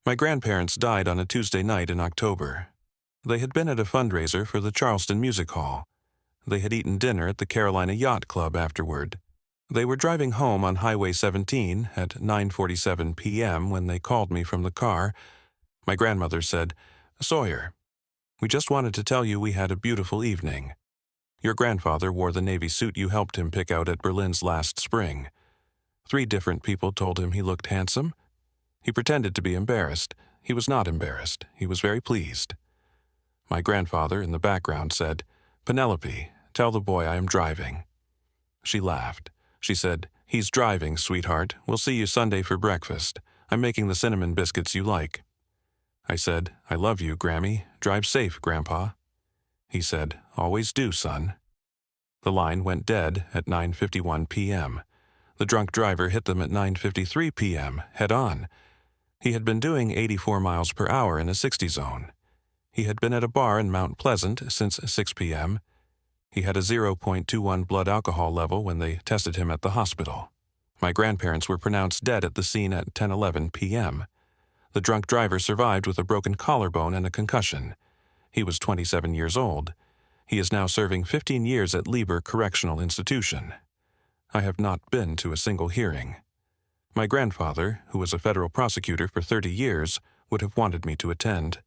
My grandparents died on a Tuesday night in October. They had been at a fundraiser for the Charleston Music Hall. They had eaten dinner at the Carolina Yacht Club afterward. They were driving home on Highway 17 at 9:47 p.m. when they called me from the car. My grandmother said, "Sawyer, we just wanted to tell you we had a beautiful evening. Your grandfather wore the Navy suit you helped him pick out at Berlin's last spring. 3 different people told him he looked handsome. He pretended to be embarrassed. He was not embarrassed. He was very pleased." My grandfather in the background said, "Penelope, tell the boy I am driving." She laughed. She said, "He's driving, sweetheart. We'll see you Sunday for breakfast. I'm making the cinnamon biscuits you like." I said, "I love you, Grammy. Drive safe, Grandpa." He said, "Always do, son." The line went dead at 9:51 p.m. The drunk driver hit them at 9:53 p.m., head-on. He had been doing 84 miles per hour in a 60 zone. He had been at a bar in Mount Pleasant since 6 p.m. He had a 0.21 blood alcohol level when they tested him at the hospital. My grandparents were pronounced dead at the scene at 10:11 p.m. The drunk driver survived with a broken collarbone and a concussion. He was 27 years old. He is now serving 15 years at Lieber Correctional Institution. I have not been to a single hearing. My grandfather, who was a federal prosecutor for 30 years, would have wanted me to attend.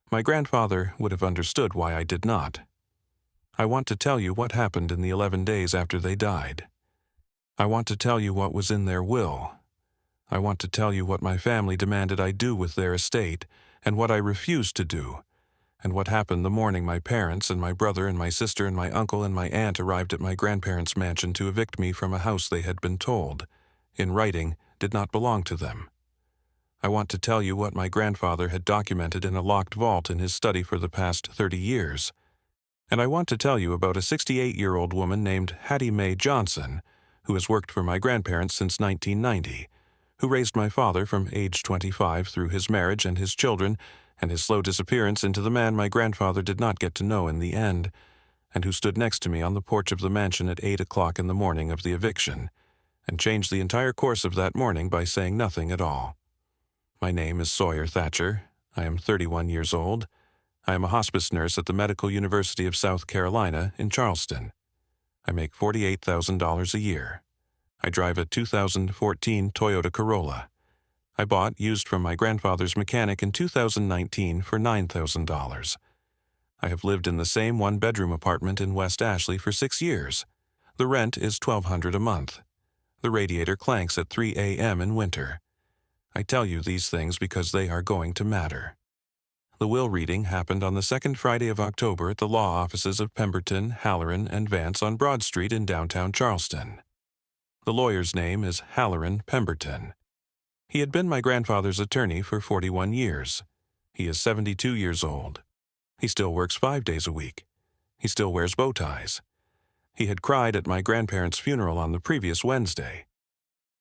My grandfather would have understood why I did not. I want to tell you what happened in the 11 days after they died. I want to tell you what was in their will. I want to tell you what my family demanded I do with their estate, and what I refused to do, and what happened the morning my parents and my brother and my sister and my uncle and my aunt arrived at my grandparents' mansion to evict me from a house they had been told, in writing, did not belong to them. I want to tell you what my grandfather had documented in a locked vault in his study for the past 30 years. And I want to tell you about a 68-year-old woman named Hattie Mae Johnson, who has worked for my grandparents since 1990, who raised my father from age 25 through his marriage and his children and his slow disappearance into the man my grandfather did not get to know in the end, and who stood next to me on the porch of the mansion at 8 o'clock in the morning of the eviction, and changed the entire course of that morning by saying nothing at all. My name is Sawyer Thatcher. I am 31 years old. I am a hospice nurse at the Medical University of South Carolina in Charleston. I make $48,000 a year. I drive a 2014 Toyota Corolla. I bought used from my grandfather's mechanic in 2019 for $9,000. I have lived in the same one-bedroom apartment in West Ashley for 6 years. The rent is $1,200 a month. The radiator clanks at 3 a.m. in winter. I tell you these things because they are going to matter. The will reading happened on the second Friday of October at the law offices of Pemberton, Halloran, and Vance on Broad Street in downtown Charleston. The lawyer's name is Halloran Pemberton. He had been my grandfather's attorney for 41 years. He is 72 years old. He still works 5 days a week. He still wears bow ties. He had cried at my grandparents' funeral on the previous Wednesday.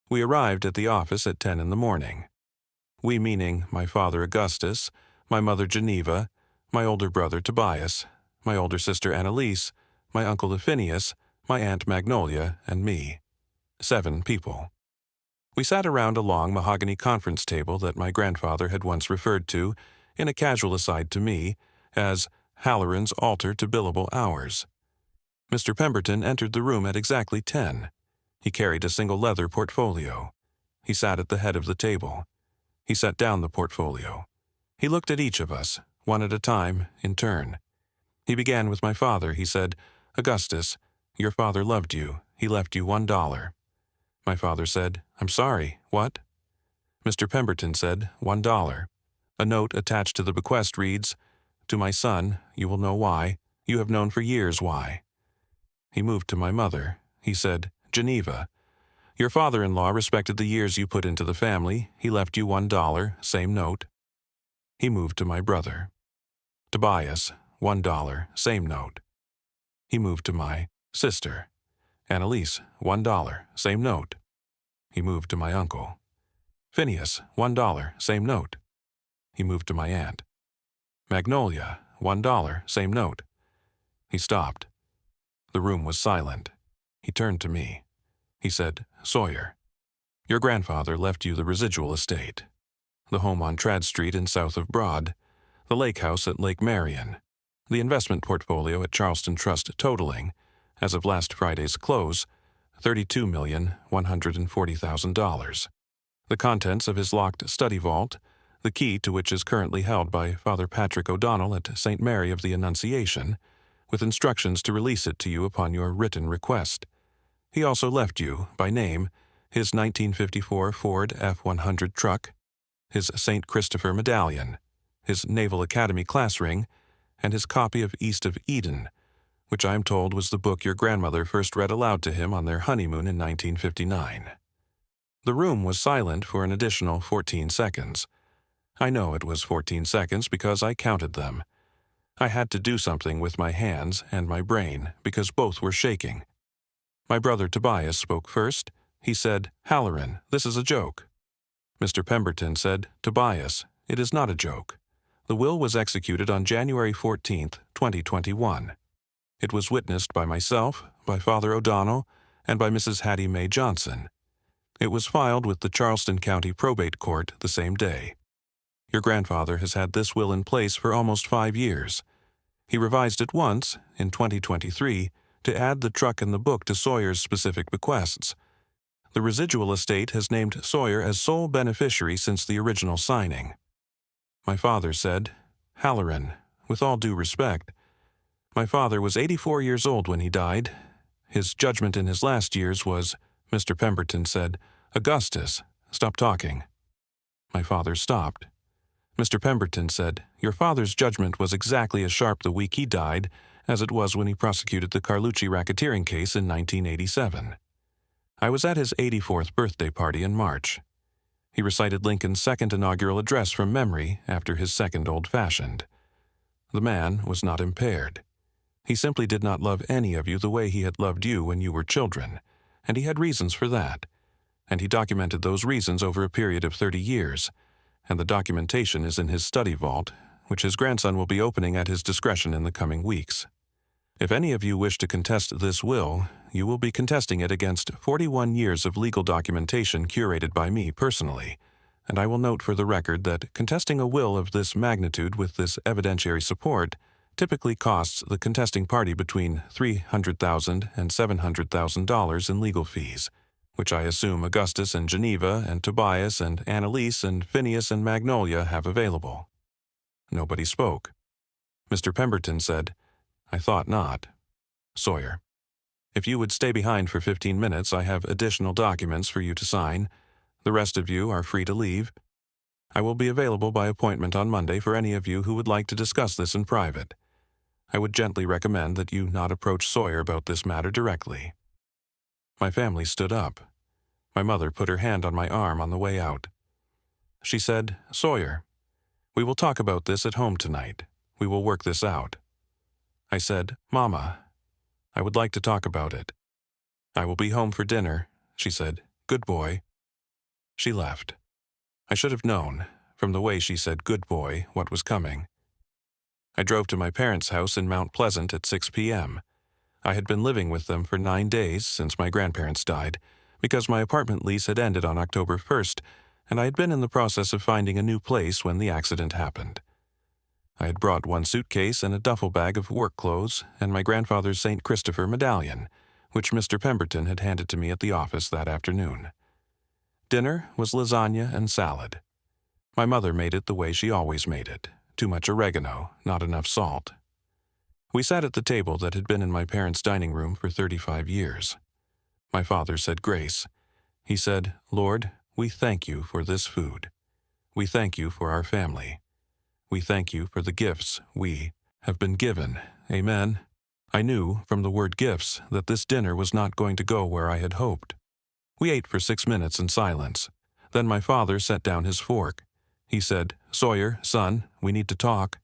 We arrived at the office at 10 in the morning. We meaning my father Augustus, my mother Geneva, my older brother Tobias, my older sister Annalise, my uncle Phineas, my aunt Magnolia, and me. 7 people. We sat around a long mahogany conference table that my grandfather had once referred to, in a casual aside to me, as Halloran's altar to billable hours. Mr. Pemberton entered the room at exactly 10. He carried a single leather portfolio. He sat at the head of the table. He set down the portfolio. He looked at each of us, one at a time, in turn. He began with my father. He said, "Augustus, your father loved you. He left you $1. My father said, "I'm sorry, what?" Mr. Pemberton said, $1. A note attached to the bequest reads, "To my son, you will know why. You have known for years why." He moved to my mother. He said, "Geneva, your father-in-law respected the years you put into the family. He left you $1, same note." He moved to my brother. "Tobias, $1, same note." He moved to my sister. "Annalise, $1, same note." He moved to my uncle. "Phineas, $1, same note." He moved to my aunt. "Magnolia, $1, same note." He stopped. The room was silent. He turned to me. He said, "Sawyer, your grandfather left you the residual estate. the home on Trad Street in south of Broad, the lake house at Lake Marion, the investment portfolio at Charleston Trust totaling, as of last Friday's close, $32,140,000. The contents of his locked study vault, the key to which is currently held by Father Patrick O'Donnell at St. Mary of the Annunciation, with instructions to release it to you upon your written request. He also left you, by name, his 1954 Ford F-100 truck, his St. Christopher medallion, his Naval Academy class ring, and his copy of East of Eden, which I am told was the book your grandmother first read aloud to him on their honeymoon in 1959. The room was silent for an additional 14 seconds. I know it was 14 seconds because I counted them. I had to do something with my hands and my brain because both were shaking. My brother Tobias spoke first. He said, "Halloran, this is a joke." Mr. Pemberton said, "Tobias, it is not a joke. The will was executed on January 14, 2021. It was witnessed by myself, by Father O'Donnell, and by Mrs. Hattie Mae Johnson. It was filed with the Charleston County Probate Court the same day. Your grandfather has had this will in place for almost 5 years. He revised it once, in 2023, to add the truck and the book to Sawyer's specific bequests. The residual estate has named Sawyer as sole beneficiary since the original signing. My father said, "Halloran, with all due respect, my father was 84 years old when he died. His judgment in his last years was," Mr. Pemberton said, "Augustus, stop talking." My father stopped. Mr. Pemberton said, "Your father's judgment was exactly as sharp the week he died as it was when he prosecuted the Carlucci racketeering case in 1987. I was at his 84th birthday party in March. He recited Lincoln's second inaugural address from memory after his second old-fashioned. The man was not impaired. He simply did not love any of you the way he had loved you when you were children, and he had reasons for that, and he documented those reasons over a period of 30 years, and the documentation is in his study vault, which his grandson will be opening at his discretion in the coming weeks. If any of you wish to contest this will, you will be contesting it against 41 years of legal documentation curated by me personally, and I will note for the record that contesting a will of this magnitude with this evidentiary support typically costs the contesting party between $300,000 and $700,000 in legal fees, which I assume Augustus and Geneva and Tobias and Annalise and Phineas and Magnolia have available. Nobody spoke. Mr. Pemberton said, "I thought not. Sawyer, if you would stay behind for 15 minutes, I have additional documents for you to sign. The rest of you are free to leave. I will be available by appointment on Monday for any of you who would like to discuss this in private. I would gently recommend that you not approach Sawyer about this matter directly." My family stood up. My mother put her hand on my arm on the way out. She said, "Sawyer, we will talk about this at home tonight. We will work this out." I said, "Mama, I would like to talk about it." "I will be home for dinner," she said. "Good boy." She left. I should have known, from the way she said "good boy," what was coming. I drove to my parents' house in Mount Pleasant at 6 p.m. I had been living with them for 9 days since my grandparents died, because my apartment lease had ended on October 1st, and I had been in the process of finding a new place when the accident happened. I had brought 1 suitcase and a duffel bag of work clothes and my grandfather's St. Christopher medallion, which Mr. Pemberton had handed to me at the office that afternoon. Dinner was lasagna and salad. My mother made it the way she always made it, too much oregano, not enough salt. We sat at the table that had been in my parents' dining room for 35 years. My father said grace. He said, "Lord, we thank you for this food. We thank you for our family. We thank you for the gifts we have been given. Amen." I knew from the word gifts that this dinner was not going to go where I had hoped. We ate for 6 minutes in silence. Then my father set down his fork. He said, "Sawyer, son, we need to talk."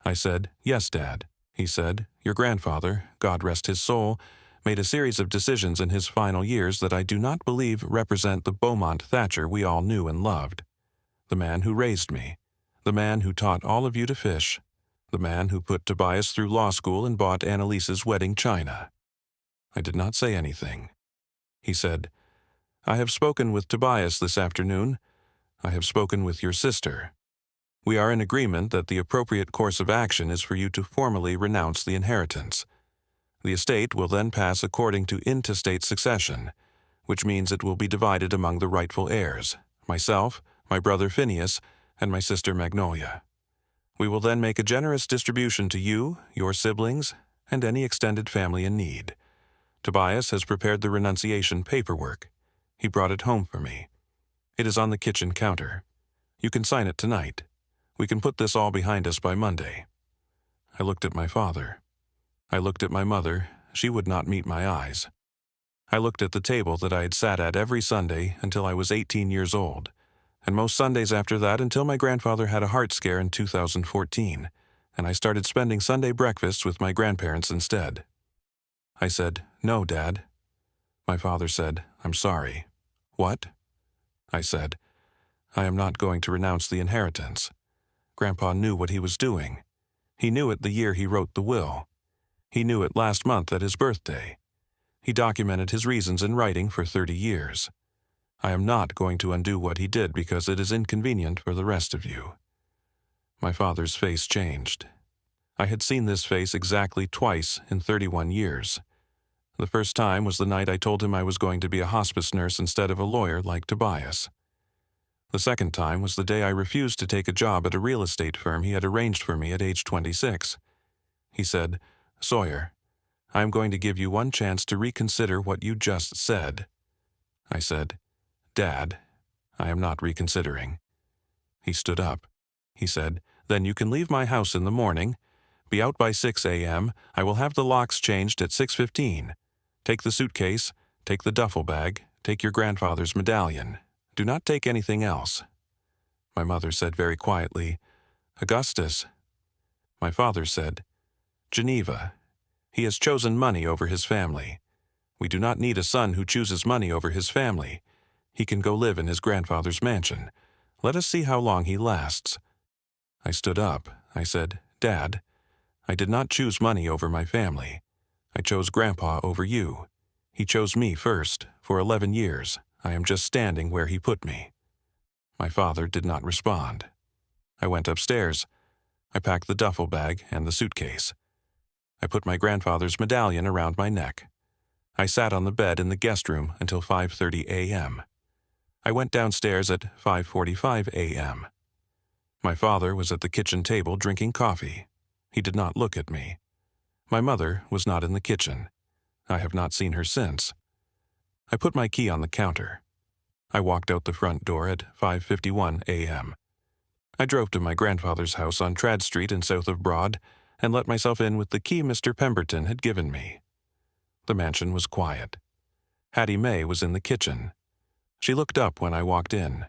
I said, "Yes, Dad." He said, "Your grandfather, God rest his soul, made a series of decisions in his final years that I do not believe represent the Beaumont Thatcher we all knew and loved. The man who raised me. The man who taught all of you to fish. The man who put Tobias through law school and bought Annalise's wedding china." I did not say anything. He said, "I have spoken with Tobias this afternoon. I have spoken with your sister. We are in agreement that the appropriate course of action is for you to formally renounce the inheritance. The estate will then pass according to intestate succession, which means it will be divided among the rightful heirs, myself, my brother Phineas, and my sister Magnolia. We will then make a generous distribution to you, your siblings, and any extended family in need. Tobias has prepared the renunciation paperwork. He brought it home for me. It is on the kitchen counter. You can sign it tonight. We can put this all behind us by Monday. I looked at my father. I looked at my mother. She would not meet my eyes. I looked at the table that I had sat at every Sunday until I was 18 years old, and most Sundays after that until my grandfather had a heart scare in 2014, and I started spending Sunday breakfasts with my grandparents instead. I said, "No, Dad." My father said, "I'm sorry." "What?" I said, "I am not going to renounce the inheritance." Grandpa knew what he was doing. He knew it the year he wrote the will. He knew it last month at his birthday. He documented his reasons in writing for 30 years. I am not going to undo what he did because it is inconvenient for the rest of you. My father's face changed. I had seen this face exactly twice in 31 years. The first time was the night I told him I was going to be a hospice nurse instead of a lawyer like Tobias. The second time was the day I refused to take a job at a real estate firm he had arranged for me at age 26. He said, "Sawyer, I am going to give you one chance to reconsider what you just said." I said, "Dad, I am not reconsidering." He stood up. He said, "Then you can leave my house in the morning. Be out by 6 a.m. I will have the locks changed at 6:15. Take the suitcase, take the duffel bag, take your grandfather's medallion. Do not take anything else." My mother said very quietly, "Augustus." My father said, "Geneva. He has chosen money over his family. We do not need a son who chooses money over his family. He can go live in his grandfather's mansion. Let us see how long he lasts." I stood up. I said, "Dad, I did not choose money over my family. I chose Grandpa over you. He chose me first. For 11 years, I am just standing where he put me." My father did not respond. I went upstairs. I packed the duffel bag and the suitcase. I put my grandfather's medallion around my neck. I sat on the bed in the guest room until 5:30 a.m. I went downstairs at 5:45 a.m. My father was at the kitchen table drinking coffee. He did not look at me. My mother was not in the kitchen. I have not seen her since. I put my key on the counter. I walked out the front door at 5:51 a.m. I drove to my grandfather's house on Trad Street in south of Broad and let myself in with the key Mr. Pemberton had given me. The mansion was quiet. Hattie Mae was in the kitchen. She looked up when I walked in.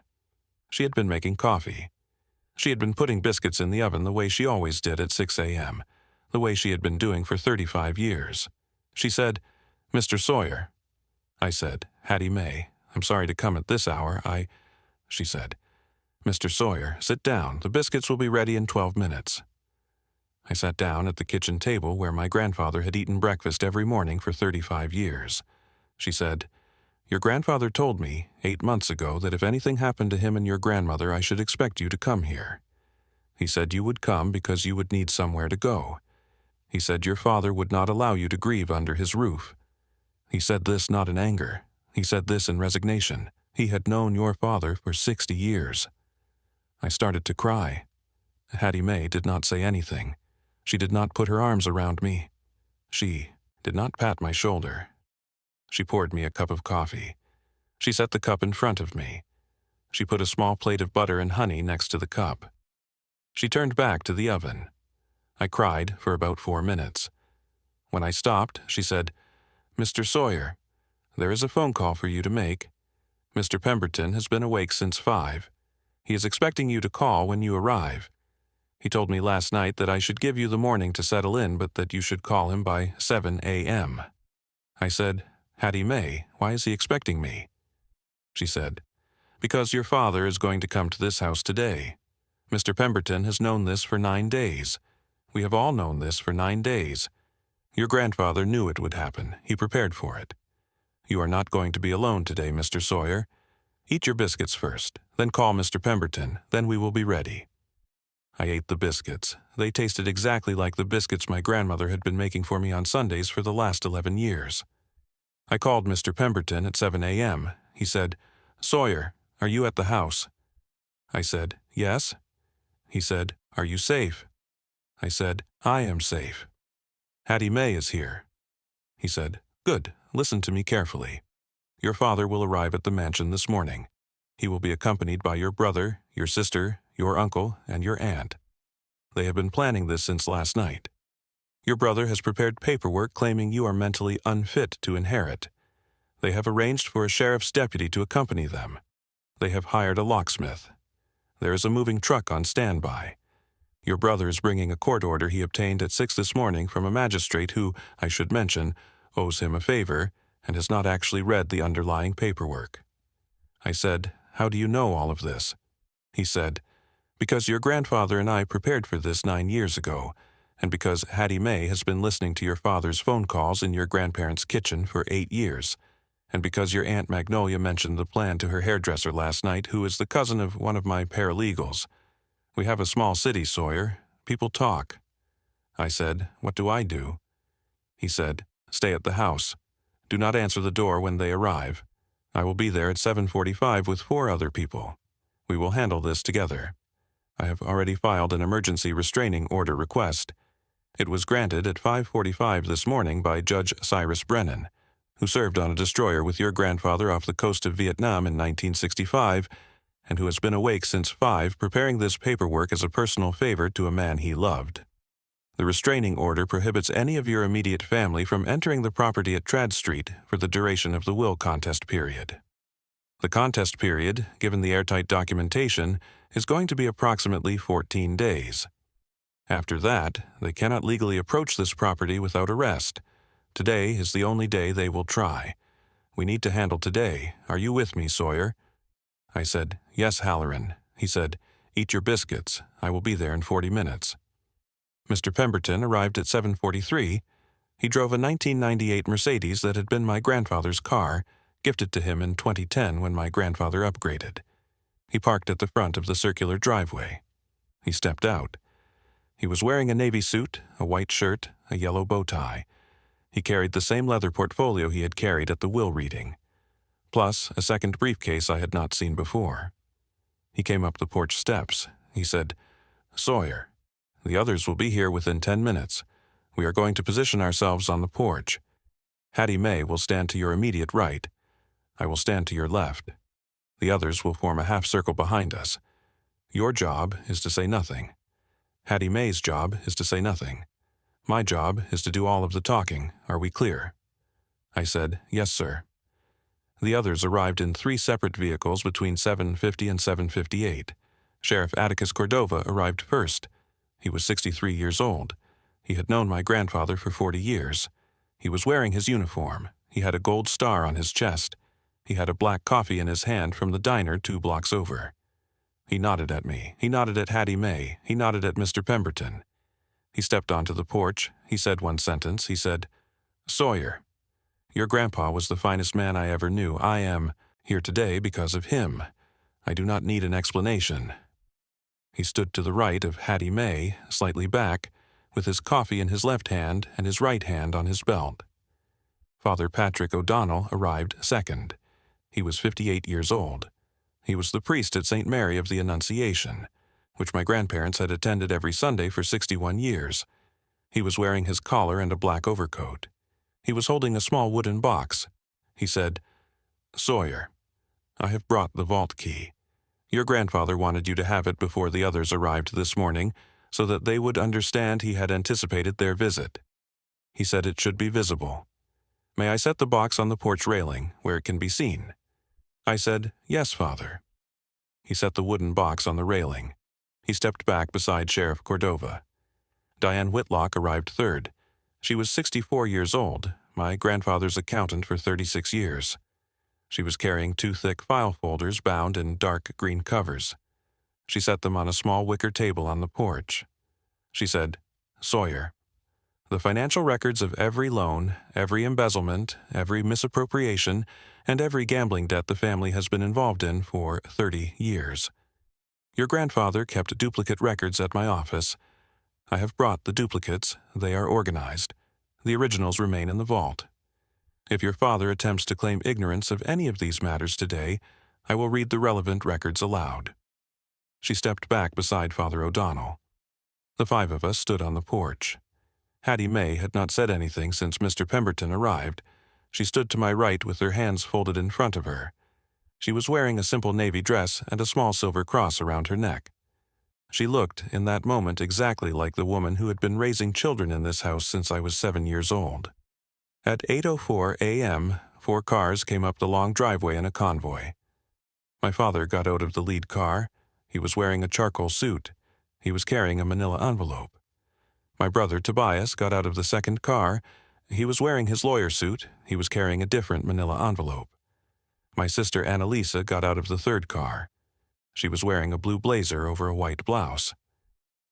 She had been making coffee. She had been putting biscuits in the oven the way she always did at 6 a.m., the way she had been doing for 35 years. She said, "Mr. Sawyer." I said, "Hattie Mae, I'm sorry to come at this hour. She said, "Mr. Sawyer, sit down. The biscuits will be ready in 12 minutes. I sat down at the kitchen table where my grandfather had eaten breakfast every morning for 35 years. She said, "Your grandfather told me 8 months ago that if anything happened to him and your grandmother, I should expect you to come here. He said you would come because you would need somewhere to go. He said your father would not allow you to grieve under his roof. He said this not in anger. He said this in resignation. He had known your father for 60 years. I started to cry. Hattie Mae did not say anything. She did not put her arms around me. She did not pat my shoulder. She poured me a cup of coffee. She set the cup in front of me. She put a small plate of butter and honey next to the cup. She turned back to the oven. I cried for about 4 minutes. When I stopped, she said, "Mr. Sawyer, there is a phone call for you to make. Mr. Pemberton has been awake since 5. He is expecting you to call when you arrive. He told me last night that I should give you the morning to settle in, but that you should call him by 7 a.m. I said, "Hattie Mae, why is he expecting me?" She said, "Because your father is going to come to this house today. Mr. Pemberton has known this for 9 days. We have all known this for 9 days. Your grandfather knew it would happen. He prepared for it. You are not going to be alone today, Mr. Sawyer. Eat your biscuits first, then call Mr. Pemberton, then we will be ready. I ate the biscuits. They tasted exactly like the biscuits my grandmother had been making for me on Sundays for the last 11 years. I called Mr. Pemberton at 7 a.m. He said, "Sawyer, are you at the house?" I said, "Yes." He said, "Are you safe?" I said, "I am safe." "Hattie Mae is here." He said, "Good, listen to me carefully. Your father will arrive at the mansion this morning. He will be accompanied by your brother, your sister, your uncle, and your aunt. They have been planning this since last night. Your brother has prepared paperwork claiming you are mentally unfit to inherit. They have arranged for a sheriff's deputy to accompany them. They have hired a locksmith. There is a moving truck on standby. Your brother is bringing a court order he obtained at 6 this morning from a magistrate who, I should mention, owes him a favor and has not actually read the underlying paperwork." I said, "How do you know all of this?" He said, "Because your grandfather and I prepared for this 9 years ago, and because Hattie Mae has been listening to your father's phone calls in your grandparents' kitchen for 8 years, and because your Aunt Magnolia mentioned the plan to her hairdresser last night, who is the cousin of one of my paralegals. We have a small city, Sawyer. People talk." I said, "What do I do?" He said, "Stay at the house. Do not answer the door when they arrive. I will be there at 7:45 with 4 other people. We will handle this together. I have already filed an emergency restraining order request. It was granted at 5:45 this morning by Judge Cyrus Brennan, who served on a destroyer with your grandfather off the coast of Vietnam in 1965, and who has been awake since 5 preparing this paperwork as a personal favor to a man he loved. The restraining order prohibits any of your immediate family from entering the property at Trad Street for the duration of the will contest period. The contest period, given the airtight documentation, is going to be approximately 14 days. After that, they cannot legally approach this property without arrest. Today is the only day they will try. We need to handle today. Are you with me, Sawyer? I said, "Yes, Halloran." He said, "Eat your biscuits. I will be there in 40 minutes. Mr. Pemberton arrived at 7:43. He drove a 1998 Mercedes that had been my grandfather's car, gifted to him in 2010 when my grandfather upgraded. He parked at the front of the circular driveway. He stepped out. He was wearing a navy suit, a white shirt, a yellow bow tie. He carried the same leather portfolio he had carried at the will reading, plus a second briefcase I had not seen before. He came up the porch steps. He said, "Sawyer, the others will be here within 10 minutes. We are going to position ourselves on the porch. Hattie Mae will stand to your immediate right. I will stand to your left. The others will form a half circle behind us. Your job is to say nothing. Hattie Mae's job is to say nothing. My job is to do all of the talking. Are we clear?" I said, "Yes, sir." The others arrived in 3 separate vehicles between 7:50 and 7:58. Sheriff Atticus Cordova arrived first. He was 63 years old. He had known my grandfather for 40 years. He was wearing his uniform. He had a gold star on his chest. He had a black coffee in his hand from the diner 2 blocks over. He nodded at me. He nodded at Hattie Mae. He nodded at Mr. Pemberton. He stepped onto the porch. He said one sentence. He said, "Sawyer, your grandpa was the finest man I ever knew. I am here today because of him. I do not need an explanation." He stood to the right of Hattie Mae, slightly back, with his coffee in his left hand and his right hand on his belt. Father Patrick O'Donnell arrived second. He was 58 years old. He was the priest at St. Mary of the Annunciation, which my grandparents had attended every Sunday for 61 years. He was wearing his collar and a black overcoat. He was holding a small wooden box. He said, "Sawyer, I have brought the vault key. Your grandfather wanted you to have it before the others arrived this morning, so that they would understand he had anticipated their visit. He said it should be visible. May I set the box on the porch railing, where it can be seen?" I said, "Yes, Father." He set the wooden box on the railing. He stepped back beside Sheriff Cordova. Diane Whitlock arrived third. She was 64 years old, my grandfather's accountant for 36 years. She was carrying 2 thick file folders bound in dark green covers. She set them on a small wicker table on the porch. She said, "Sawyer, the financial records of every loan, every embezzlement, every misappropriation, and every gambling debt the family has been involved in for 30 years. Your grandfather kept duplicate records at my office. I have brought the duplicates. They are organized. The originals remain in the vault. If your father attempts to claim ignorance of any of these matters today, I will read the relevant records aloud." She stepped back beside Father O'Donnell. The five of us stood on the porch. Hattie Mae had not said anything since Mr. Pemberton arrived. She stood to my right with her hands folded in front of her. She was wearing a simple navy dress and a small silver cross around her neck. She looked, in that moment, exactly like the woman who had been raising children in this house since I was 7 years old. At 8:04 a.m., 4 cars came up the long driveway in a convoy. My father got out of the lead car. He was wearing a charcoal suit. He was carrying a manila envelope. My brother Tobias got out of the second car. He was wearing his lawyer suit. He was carrying a different manila envelope. My sister Annalisa got out of the third car. She was wearing a blue blazer over a white blouse.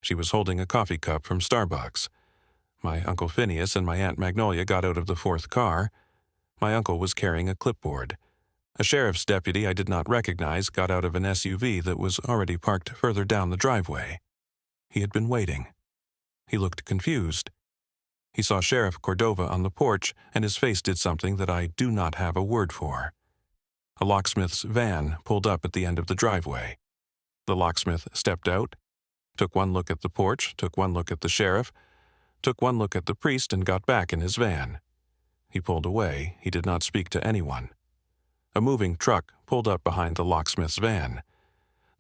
She was holding a coffee cup from Starbucks. My Uncle Phineas and my Aunt Magnolia got out of the fourth car. My uncle was carrying a clipboard. A sheriff's deputy I did not recognize got out of an SUV that was already parked further down the driveway. He had been waiting. He looked confused. He saw Sheriff Cordova on the porch, and his face did something that I do not have a word for. A locksmith's van pulled up at the end of the driveway. The locksmith stepped out, took one look at the porch, took one look at the sheriff, took one look at the priest, and got back in his van. He pulled away. He did not speak to anyone. A moving truck pulled up behind the locksmith's van.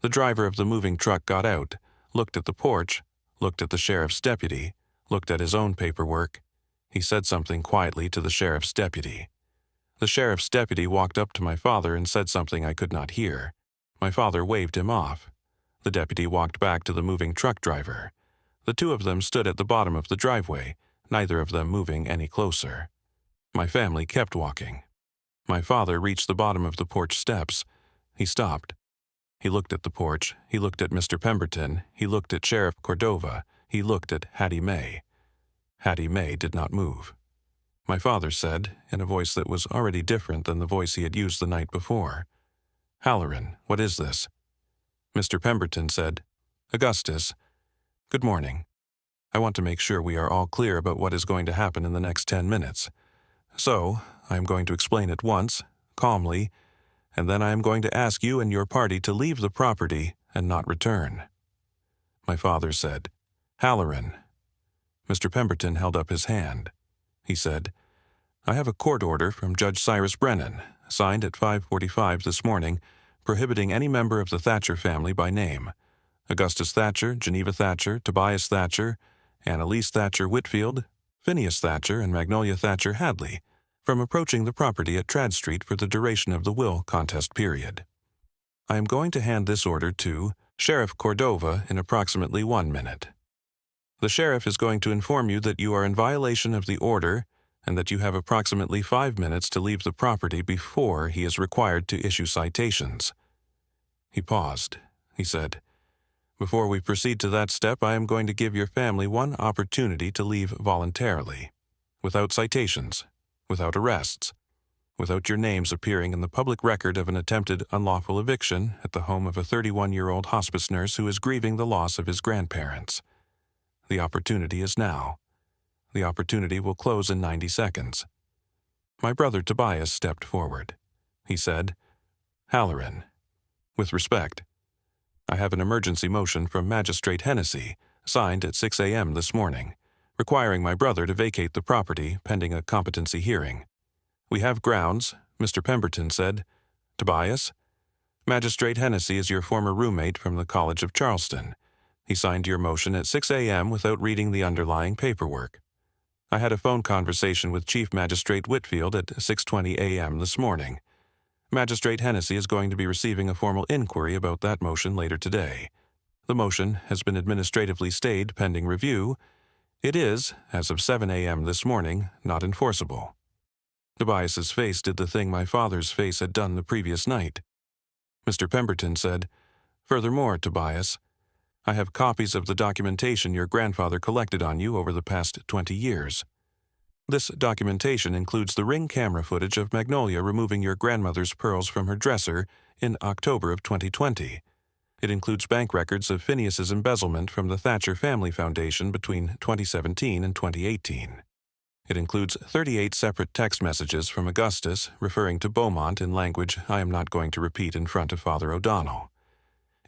The driver of the moving truck got out, looked at the porch, looked at the sheriff's deputy, looked at his own paperwork. He said something quietly to the sheriff's deputy. The sheriff's deputy walked up to my father and said something I could not hear. My father waved him off. The deputy walked back to the moving truck driver. The two of them stood at the bottom of the driveway, neither of them moving any closer. My family kept walking. My father reached the bottom of the porch steps. He stopped. He looked at the porch. He looked at Mr. Pemberton. He looked at Sheriff Cordova. He looked at Hattie Mae. Hattie Mae did not move. My father said, in a voice that was already different than the voice he had used the night before, "Halloran, what is this?" Mr. Pemberton said, "Augustus, good morning. I want to make sure we are all clear about what is going to happen in the next 10 minutes. So, I am going to explain it once, calmly, and then I am going to ask you and your party to leave the property and not return." My father said, "Halloran." Mr. Pemberton held up his hand. He said, "I have a court order from Judge Cyrus Brennan, signed at 5:45 this morning, prohibiting any member of the Thatcher family by name, Augustus Thatcher, Geneva Thatcher, Tobias Thatcher, Annalise Thatcher Whitfield, Phineas Thatcher, and Magnolia Thatcher Hadley, from approaching the property at Trad Street for the duration of the will contest period. I am going to hand this order to Sheriff Cordova in approximately 1 minute. The sheriff is going to inform you that you are in violation of the order and that you have approximately 5 minutes to leave the property before he is required to issue citations." He paused. He said, "Before we proceed to that step, I am going to give your family one opportunity to leave voluntarily, without citations, without arrests, without your names appearing in the public record of an attempted unlawful eviction at the home of a 31-year-old hospice nurse who is grieving the loss of his grandparents. The opportunity is now. The opportunity will close in 90 seconds. My brother Tobias stepped forward. He said, "Halloran, with respect, I have an emergency motion from Magistrate Hennessy, signed at 6 a.m. this morning, requiring my brother to vacate the property pending a competency hearing. We have grounds," Mr. Pemberton said. "Tobias, Magistrate Hennessy is your former roommate from the College of Charleston. He signed your motion at 6 a.m. without reading the underlying paperwork. I had a phone conversation with Chief Magistrate Whitfield at 6:20 a.m. this morning. Magistrate Hennessy is going to be receiving a formal inquiry about that motion later today. The motion has been administratively stayed pending review. It is, as of 7 a.m. this morning, not enforceable." Tobias's face did the thing my father's face had done the previous night. Mr. Pemberton said, "Furthermore, Tobias, I have copies of the documentation your grandfather collected on you over the past 20 years. This documentation includes the Ring camera footage of Magnolia removing your grandmother's pearls from her dresser in October of 2020. It includes bank records of Phineas's embezzlement from the Thatcher Family Foundation between 2017 and 2018. It includes 38 separate text messages from Augustus referring to Beaumont in language I am not going to repeat in front of Father O'Donnell.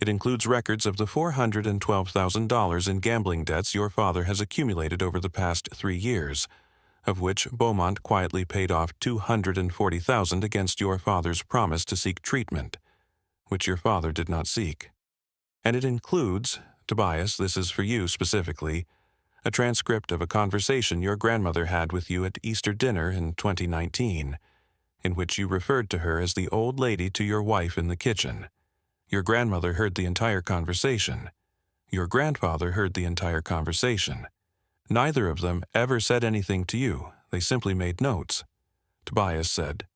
It includes records of the $412,000 in gambling debts your father has accumulated over the past 3 years, of which Beaumont quietly paid off $240,000 against your father's promise to seek treatment, which your father did not seek. And it includes, Tobias, this is for you specifically, a transcript of a conversation your grandmother had with you at Easter dinner in 2019, in which you referred to her as the old lady to your wife in the kitchen. Your grandmother heard the entire conversation. Your grandfather heard the entire conversation. Neither of them ever said anything to you. They simply made notes. Tobias said,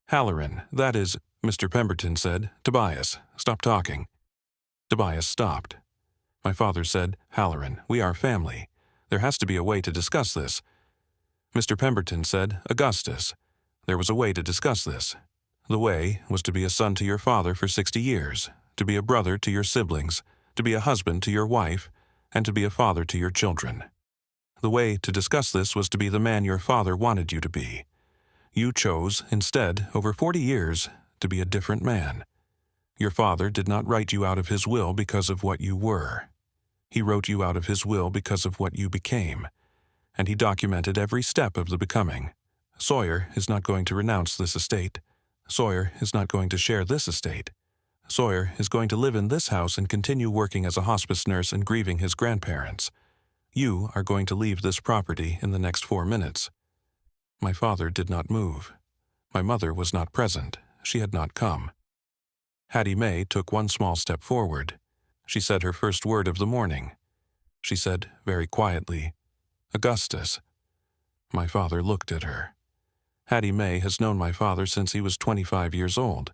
"Halloran, that is," Mr. Pemberton said, "Tobias, stop talking." Tobias stopped. My father said, "Halloran, we are family. There has to be a way to discuss this." Mr. Pemberton said, "Augustus, there was a way to discuss this. The way was to be a son to your father for 60 years, to be a brother to your siblings, to be a husband to your wife, and to be a father to your children. The way to discuss this was to be the man your father wanted you to be. You chose, instead, over 40 years, to be a different man. Your father did not write you out of his will because of what you were. He wrote you out of his will because of what you became, and he documented every step of the becoming. Sawyer is not going to renounce this estate. Sawyer is not going to share this estate. Sawyer is going to live in this house and continue working as a hospice nurse and grieving his grandparents. You are going to leave this property in the next 4 minutes." My father did not move. My mother was not present. She had not come. Hattie Mae took one small step forward. She said her first word of the morning. She said, very quietly, "Augustus." My father looked at her. Hattie Mae has known my father since he was 25 years old.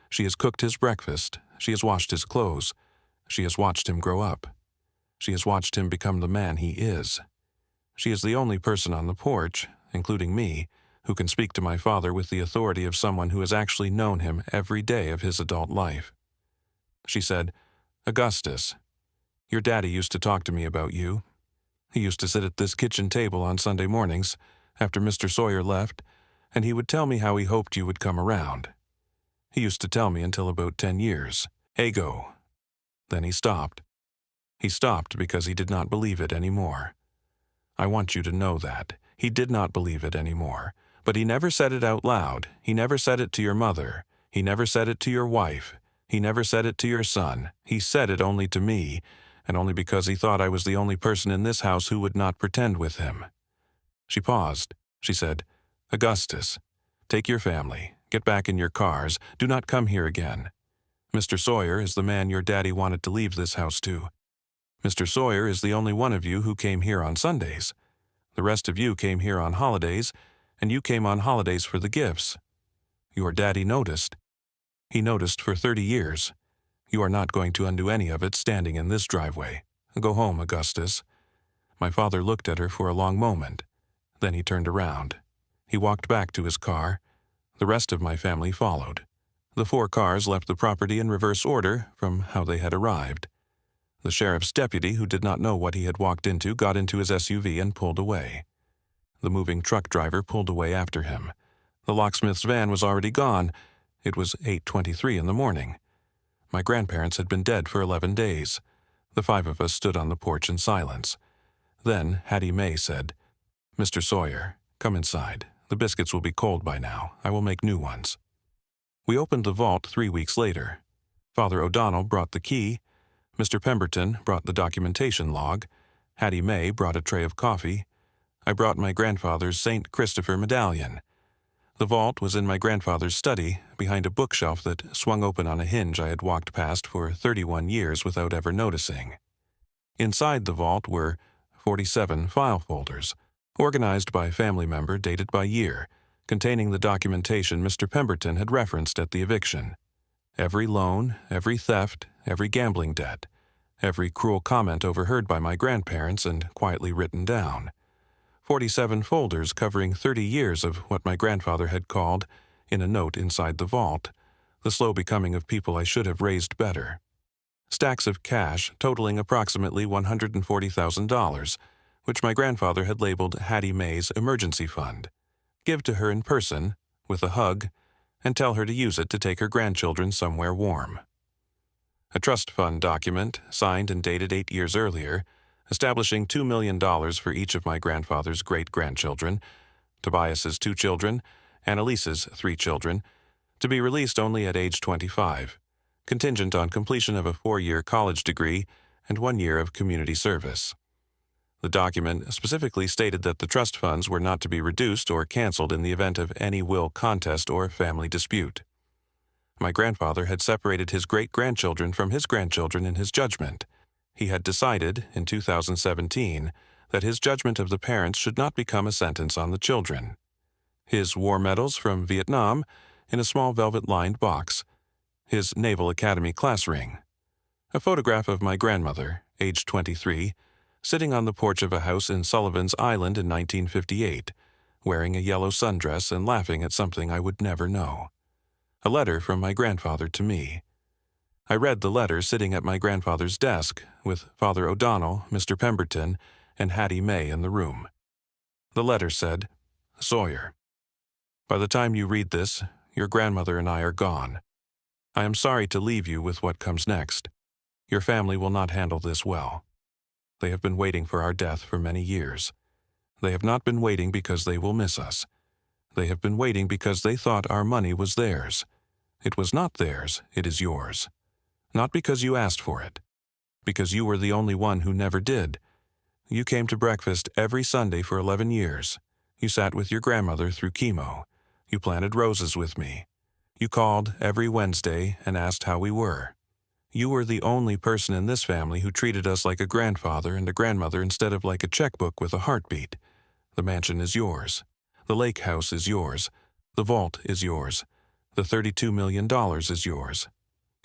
She has cooked his breakfast. She has washed his clothes. She has watched him grow up. She has watched him become the man he is. She is the only person on the porch, including me, who can speak to my father with the authority of someone who has actually known him every day of his adult life. She said, "Augustus, your daddy used to talk to me about you. He used to sit at this kitchen table on Sunday mornings, after Mr. Sawyer left, and he would tell me how he hoped you would come around. He used to tell me until about 10 years. Ego." Then he stopped. He stopped because he did not believe it anymore. I want you to know that. He did not believe it anymore. But he never said it out loud. He never said it to your mother. He never said it to your wife. He never said it to your son. He said it only to me, and only because he thought I was the only person in this house who would not pretend with him. She paused. She said, "Augustus, take your family. Get back in your cars. Do not come here again. Mr. Sawyer is the man your daddy wanted to leave this house to. Mr. Sawyer is the only one of you who came here on Sundays. The rest of you came here on holidays, and you came on holidays for the gifts. Your daddy noticed. He noticed for 30 years. You are not going to undo any of it standing in this driveway. Go home, Augustus." My father looked at her for a long moment. Then he turned around. He walked back to his car. The rest of my family followed. The 4 cars left the property in reverse order from how they had arrived. The sheriff's deputy, who did not know what he had walked into, got into his SUV and pulled away. The moving truck driver pulled away after him. The locksmith's van was already gone. It was 8:23 in the morning. My grandparents had been dead for 11 days. The 5 of us stood on the porch in silence. Then Hattie Mae said, "Mr. Sawyer, come inside. The biscuits will be cold by now. I will make new ones." We opened the vault 3 weeks later. Father O'Donnell brought the key. Mr. Pemberton brought the documentation log. Hattie Mae brought a tray of coffee. I brought my grandfather's St. Christopher medallion. The vault was in my grandfather's study, behind a bookshelf that swung open on a hinge I had walked past for 31 years without ever noticing. Inside the vault were 47 file folders, organized by family member dated by year, containing the documentation Mr. Pemberton had referenced at the eviction. Every loan, every theft, every gambling debt, every cruel comment overheard by my grandparents and quietly written down. 47 folders covering 30 years of what my grandfather had called, in a note inside the vault, the slow becoming of people I should have raised better. Stacks of cash totaling approximately $140,000, which my grandfather had labeled Hattie Mae's emergency fund. Give to her in person, with a hug, and tell her to use it to take her grandchildren somewhere warm. A trust fund document, signed and dated 8 years earlier, establishing $2 million for each of my grandfather's great-grandchildren, Tobias's 2 children, Annalise's 3 children, to be released only at age 25, contingent on completion of a 4-year college degree and 1 year of community service. The document specifically stated that the trust funds were not to be reduced or canceled in the event of any will contest or family dispute. My grandfather had separated his great-grandchildren from his grandchildren in his judgment. He had decided, in 2017, that his judgment of the parents should not become a sentence on the children. His war medals from Vietnam in a small velvet-lined box, his Naval Academy class ring, a photograph of my grandmother, aged 23, sitting on the porch of a house in Sullivan's Island in 1958, wearing a yellow sundress and laughing at something I would never know. A letter from my grandfather to me. I read the letter sitting at my grandfather's desk, with Father O'Donnell, Mr. Pemberton, and Hattie Mae in the room. The letter said, "Sawyer, by the time you read this, your grandmother and I are gone. I am sorry to leave you with what comes next. Your family will not handle this well. They have been waiting for our death for many years. They have not been waiting because they will miss us. They have been waiting because they thought our money was theirs. It was not theirs, it is yours. Not because you asked for it. Because you were the only one who never did. You came to breakfast every Sunday for 11 years. You sat with your grandmother through chemo. You planted roses with me. You called every Wednesday and asked how we were. You were the only person in this family who treated us like a grandfather and a grandmother instead of like a checkbook with a heartbeat. The mansion is yours. The lake house is yours. The vault is yours. The $32 million is yours.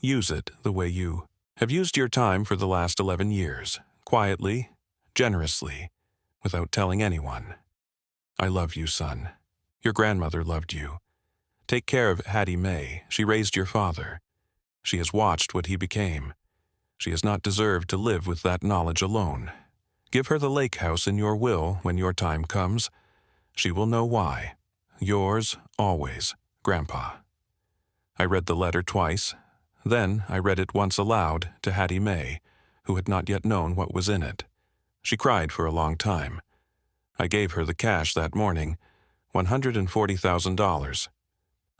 Use it the way you have used your time for the last 11 years, quietly, generously, without telling anyone. I love you, son. Your grandmother loved you. Take care of Hattie Mae. She raised your father. She has watched what he became. She has not deserved to live with that knowledge alone. Give her the lake house in your will when your time comes. She will know why. Yours, always, Grandpa." I read the letter twice. Then I read it once aloud to Hattie Mae, who had not yet known what was in it. She cried for a long time. I gave her the cash that morning, $140,000.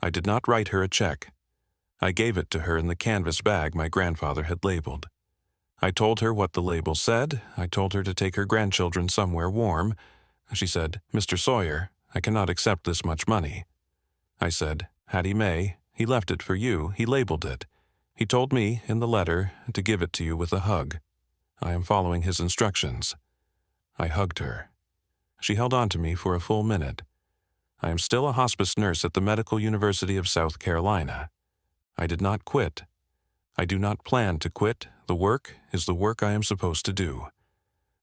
I did not write her a check. I gave it to her in the canvas bag my grandfather had labeled. I told her what the label said. I told her to take her grandchildren somewhere warm. She said, "Mr. Sawyer, I cannot accept this much money." I said, "Hattie Mae, he left it for you. He labeled it. He told me, in the letter, to give it to you with a hug. I am following his instructions." I hugged her. She held on to me for a full minute. I am still a hospice nurse at the Medical University of South Carolina. I did not quit. I do not plan to quit. The work is the work I am supposed to do.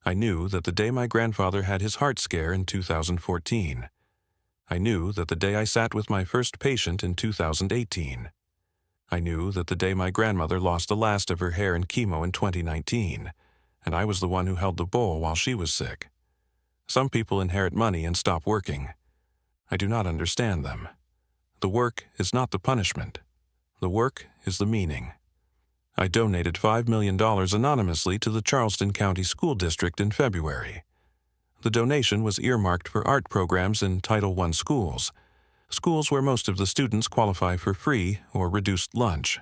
I knew that the day my grandfather had his heart scare in 2014. I knew that the day I sat with my first patient in 2018. I knew that the day my grandmother lost the last of her hair in chemo in 2019, and I was the one who held the bowl while she was sick. Some people inherit money and stop working. I do not understand them. The work is not the punishment. The work is the meaning. I donated $5 million anonymously to the Charleston County School District in February. The donation was earmarked for art programs in Title I schools, schools where most of the students qualify for free or reduced lunch.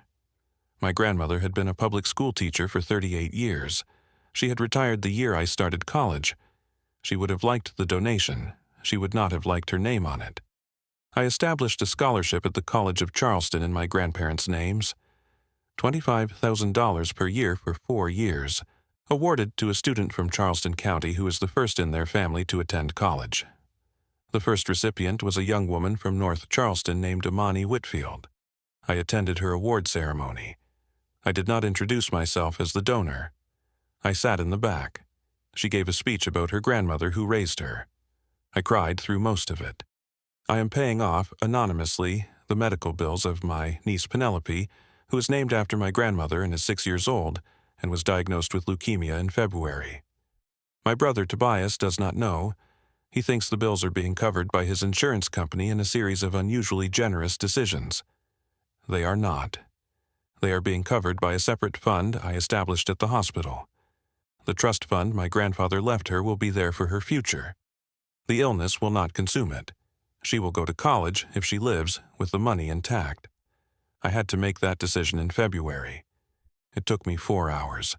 My grandmother had been a public school teacher for 38 years. She had retired the year I started college. She would have liked the donation. She would not have liked her name on it. I established a scholarship at the College of Charleston in my grandparents' names. $25,000 per year for 4 years, awarded to a student from Charleston County who is the first in their family to attend college. The first recipient was a young woman from North Charleston named Amani Whitfield. I attended her award ceremony. I did not introduce myself as the donor. I sat in the back. She gave a speech about her grandmother who raised her. I cried through most of it. I am paying off, anonymously, the medical bills of my niece Penelope, who is named after my grandmother and is 6 years old, and was diagnosed with leukemia in February. My brother Tobias does not know. He thinks the bills are being covered by his insurance company in a series of unusually generous decisions. They are not. They are being covered by a separate fund I established at the hospital. The trust fund my grandfather left her will be there for her future. The illness will not consume it. She will go to college, if she lives, with the money intact. I had to make that decision in February. It took me 4 hours.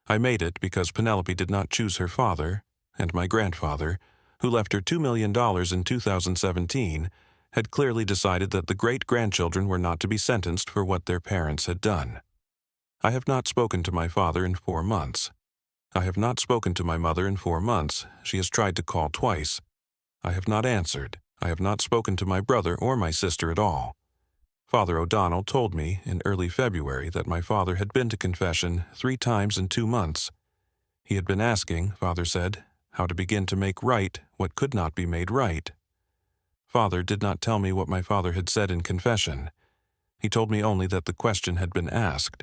I made it because Penelope did not choose her father, and my grandfather, who left her $2 million in 2017, had clearly decided that the great-grandchildren were not to be sentenced for what their parents had done. I have not spoken to my father in 4 months. I have not spoken to my mother in 4 months. She has tried to call twice. I have not answered. I have not spoken to my brother or my sister at all. Father O'Donnell told me in early February that my father had been to confession 3 times in 2 months. He had been asking, Father said, how to begin to make right what could not be made right. Father did not tell me what my father had said in confession. He told me only that the question had been asked.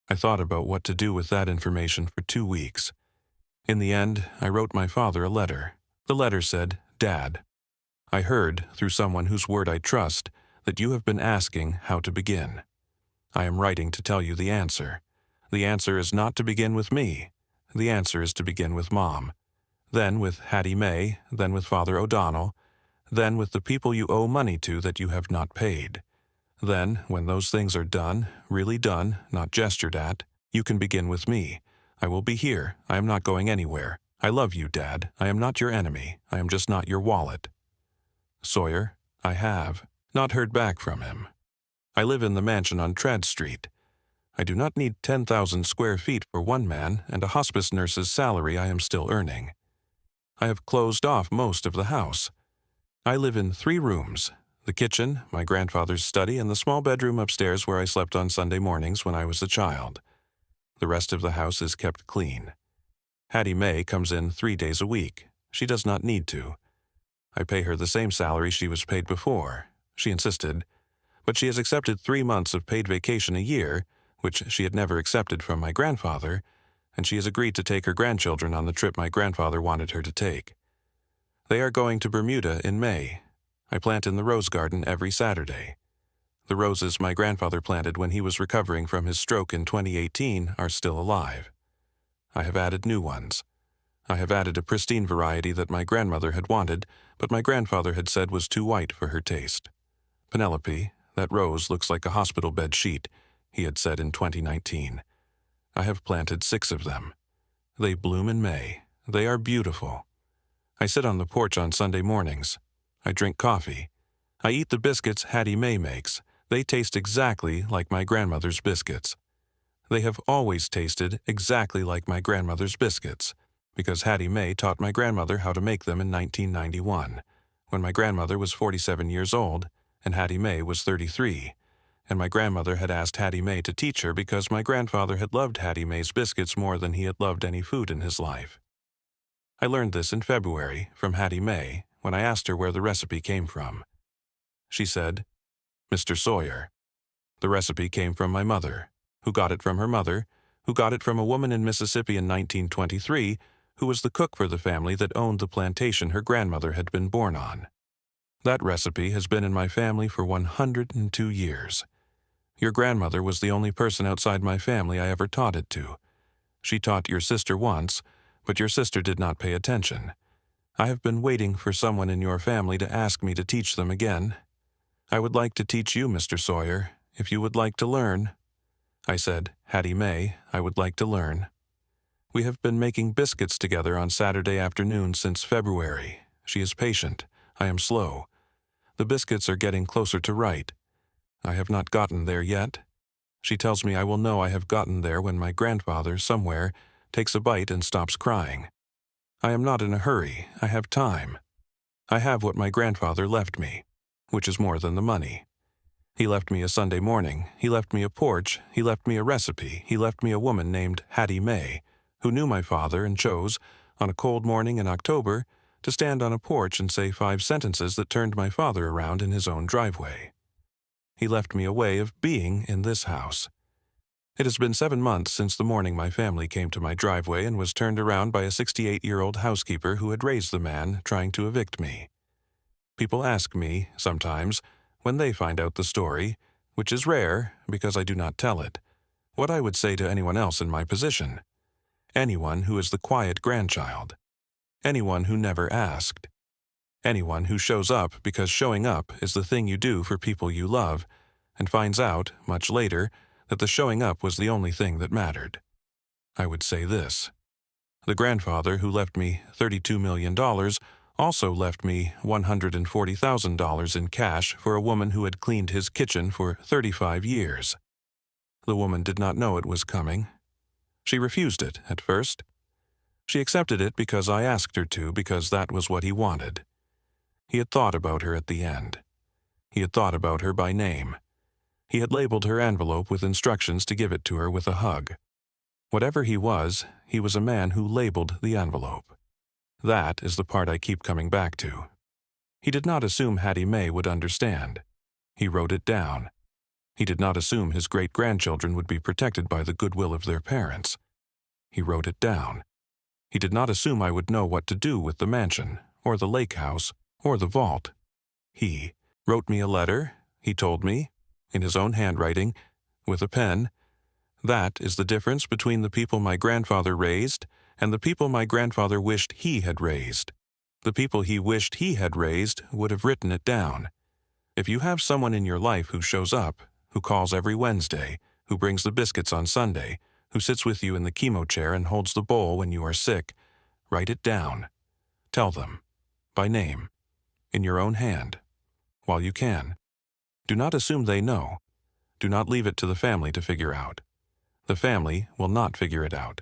I thought about what to do with that information for 2 weeks. In the end, I wrote my father a letter. The letter said, Dad, I heard, through someone whose word I trust, that you have been asking how to begin. I am writing to tell you the answer. The answer is not to begin with me. The answer is to begin with Mom, then with Hattie Mae, then with Father O'Donnell, then with the people you owe money to that you have not paid. Then, when those things are done, really done, not gestured at, you can begin with me. I will be here. I am not going anywhere. I love you, Dad. I am not your enemy. I am just not your wallet. Sawyer, I have not heard back from him. I live in the mansion on Trad Street. I do not need 10,000 square feet for one man and a hospice nurse's salary I am still earning. I have closed off most of the house. I live in 3 rooms, the kitchen, my grandfather's study, and the small bedroom upstairs where I slept on Sunday mornings when I was a child. The rest of the house is kept clean. Hattie Mae comes in 3 days a week. She does not need to. I pay her the same salary she was paid before. She insisted, but she has accepted 3 months of paid vacation a year, which she had never accepted from my grandfather, and she has agreed to take her grandchildren on the trip my grandfather wanted her to take. They are going to Bermuda in May. I plant in the rose garden every Saturday. The roses my grandfather planted when he was recovering from his stroke in 2018 are still alive. I have added new ones. I have added a pristine variety that my grandmother had wanted, but my grandfather had said was too white for her taste. Penelope, that rose looks like a hospital bed sheet, he had said in 2019. I have planted 6 of them. They bloom in May. They are beautiful. I sit on the porch on Sunday mornings. I drink coffee. I eat the biscuits Hattie Mae makes. They taste exactly like my grandmother's biscuits. They have always tasted exactly like my grandmother's biscuits, because Hattie Mae taught my grandmother how to make them in 1991, when my grandmother was 47 years old and Hattie Mae was 33, and my grandmother had asked Hattie Mae to teach her because my grandfather had loved Hattie Mae's biscuits more than he had loved any food in his life. I learned this in February from Hattie Mae when I asked her where the recipe came from. She said, Mr. Sawyer, the recipe came from my mother, who got it from her mother, who got it from a woman in Mississippi in 1923, who was the cook for the family that owned the plantation her grandmother had been born on. That recipe has been in my family for 102 years. Your grandmother was the only person outside my family I ever taught it to. She taught your sister once, but your sister did not pay attention. I have been waiting for someone in your family to ask me to teach them again. I would like to teach you, Mr. Sawyer, if you would like to learn. I said, Hattie Mae, I would like to learn. We have been making biscuits together on Saturday afternoons since February. She is patient. I am slow. The biscuits are getting closer to right. I have not gotten there yet. She tells me I will know I have gotten there when my grandfather, somewhere, takes a bite and stops crying. I am not in a hurry. I have time. I have what my grandfather left me, which is more than the money. He left me a Sunday morning. He left me a porch. He left me a recipe. He left me a woman named Hattie Mae, who knew my father and chose, on a cold morning in October, to stand on a porch and say 5 sentences that turned my father around in his own driveway. He left me a way of being in this house. It has been 7 months since the morning my family came to my driveway and was turned around by a 68-year-old housekeeper who had raised the man trying to evict me. People ask me, sometimes, when they find out the story, which is rare because I do not tell it, what I would say to anyone else in my position. Anyone who is the quiet grandchild. Anyone who never asked. Anyone who shows up because showing up is the thing you do for people you love, and finds out, much later, that the showing up was the only thing that mattered. I would say this. The grandfather who left me $32 million also left me $140,000 in cash for a woman who had cleaned his kitchen for 35 years. The woman did not know it was coming. She refused it at first. She accepted it because I asked her to, because that was what he wanted. He had thought about her at the end. He had thought about her by name. He had labeled her envelope with instructions to give it to her with a hug. Whatever he was a man who labeled the envelope. That is the part I keep coming back to. He did not assume Hattie Mae would understand. He wrote it down. He did not assume his great-grandchildren would be protected by the goodwill of their parents. He wrote it down. He did not assume I would know what to do with the mansion, or the lake house, or the vault. He wrote me a letter, he told me, in his own handwriting, with a pen. That is the difference between the people my grandfather raised and the people my grandfather wished he had raised. The people he wished he had raised would have written it down. If you have someone in your life who shows up, who calls every Wednesday, who brings the biscuits on Sunday, who sits with you in the chemo chair and holds the bowl when you are sick, write it down. Tell them, by name, in your own hand, while you can. Do not assume they know. Do not leave it to the family to figure out. The family will not figure it out.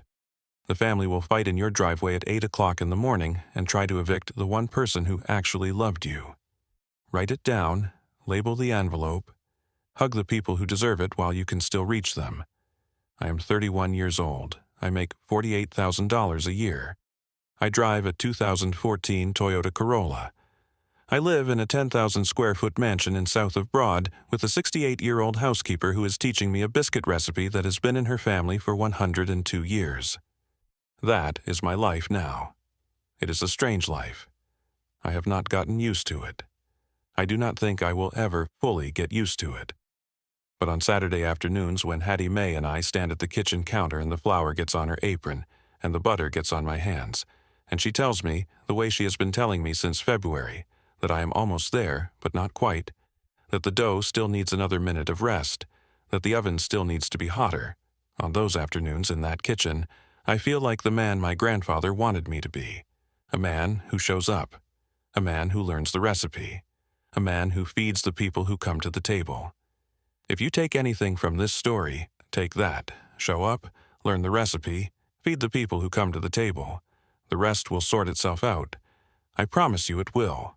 The family will fight in your driveway at 8 o'clock in the morning and try to evict the one person who actually loved you. Write it down, label the envelope, hug the people who deserve it while you can still reach them. I am 31 years old. I make $48,000 a year. I drive a 2014 Toyota Corolla. I live in a 10,000-square-foot mansion in south of Broad with a 68-year-old housekeeper who is teaching me a biscuit recipe that has been in her family for 102 years. That is my life now. It is a strange life. I have not gotten used to it. I do not think I will ever fully get used to it. But on Saturday afternoons when Hattie Mae and I stand at the kitchen counter and the flour gets on her apron and the butter gets on my hands, and she tells me, the way she has been telling me since February, that I am almost there, but not quite, that the dough still needs another minute of rest, that the oven still needs to be hotter, on those afternoons in that kitchen, I feel like the man my grandfather wanted me to be, a man who shows up, a man who learns the recipe, a man who feeds the people who come to the table. If you take anything from this story, take that. Show up, learn the recipe, feed the people who come to the table. The rest will sort itself out. I promise you it will.